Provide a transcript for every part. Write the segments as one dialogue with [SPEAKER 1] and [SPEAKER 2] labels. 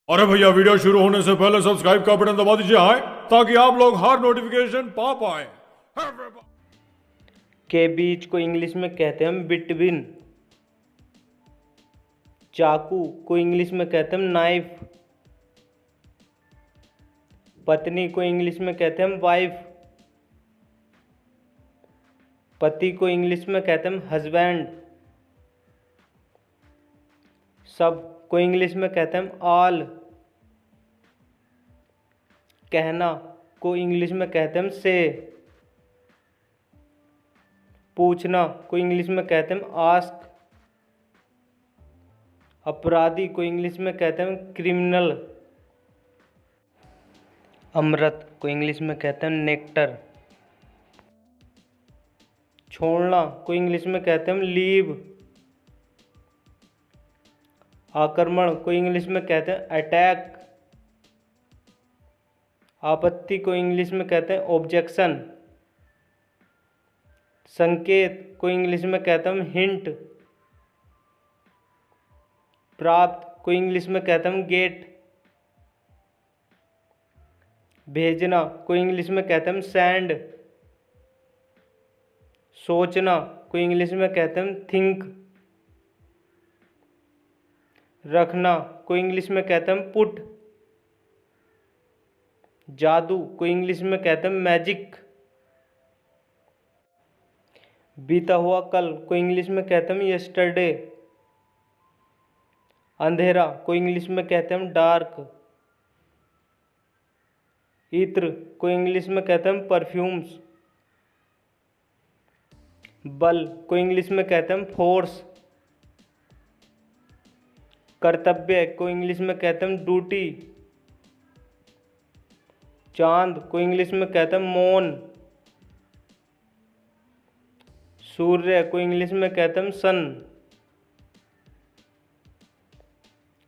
[SPEAKER 1] अरे भैया, वीडियो शुरू होने से पहले सब्सक्राइब का बटन दबा दीजिए हाय, ताकि आप लोग हर नोटिफिकेशन पा पाए।
[SPEAKER 2] के बीच को इंग्लिश में कहते हैं बिटवीन। चाकू को इंग्लिश में कहते हैं नाइफ। पत्नी को इंग्लिश में कहते हैं वाइफ। पति को इंग्लिश में कहते हैं हस्बैंड। सब को इंग्लिश में कहते हैं ऑल। कहना को इंग्लिश में कहते हैं से। पूछना को इंग्लिश में कहते हैं आस्क। अपराधी को इंग्लिश में कहते हैं क्रिमिनल। अमृत को इंग्लिश में कहते हैं नेक्टर। छोड़ना को इंग्लिश में कहते हैं लीव। आक्रमण को इंग्लिश में कहते हैं अटैक। आपत्ति को इंग्लिश में कहते हैं ऑब्जेक्शन। संकेत को इंग्लिश में कहते हैं हिंट। प्राप्त को इंग्लिश में कहते हैं गेट। भेजना को इंग्लिश में कहते हैं सेंड। सोचना को इंग्लिश में कहते हैं थिंक। रखना को इंग्लिश में कहते हैं पुट। जादू को इंग्लिश में कहते हैं मैजिक। बीता हुआ कल को इंग्लिश में कहते हैं यस्टरडे। अंधेरा को इंग्लिश में कहते हैं डार्क। इत्र को इंग्लिश में कहते हैं परफ्यूम्स। बल को इंग्लिश में कहते हैं फोर्स। कर्तव्य को इंग्लिश में कहते हैं ड्यूटी। चांद को इंग्लिश में कहते हैं मून। सूर्य को इंग्लिश में कहते हैं सन।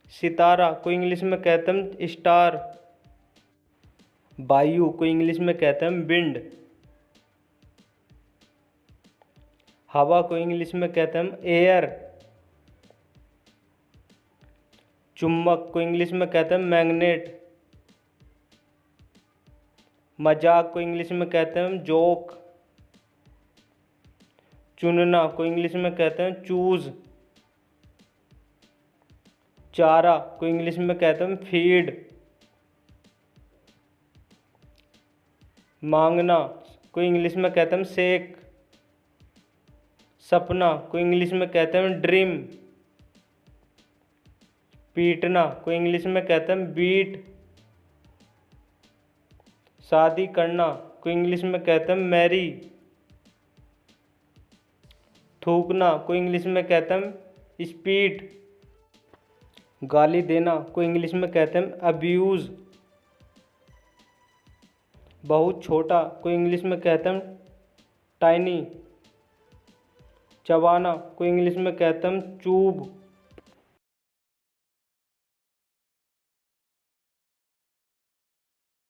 [SPEAKER 2] सितारा को इंग्लिश में कहते हैं स्टार। वायु को इंग्लिश में कहते हैं विंड। हवा को इंग्लिश में कहते हैं एयर। चुंबक को इंग्लिश में कहते हैं मैग्नेट। मजाक को इंग्लिश में कहते हैं जोक। चुनना को इंग्लिश में कहते हैं चूज। चारा को इंग्लिश में कहते हैं फीड। मांगना को इंग्लिश में कहते हैं सेक। सपना को इंग्लिश में कहते हैं ड्रीम। पीटना को इंग्लिश में कहते हैं बीट। शादी करना को इंग्लिश में कहते हैं मैरी। थूकना को इंग्लिश में कहते हैं स्पीट। गाली देना को इंग्लिश में कहते हैं अब्यूज़। बहुत छोटा को इंग्लिश में कहते हैं टाइनी। चबाना को इंग्लिश में कहते हैं चूब।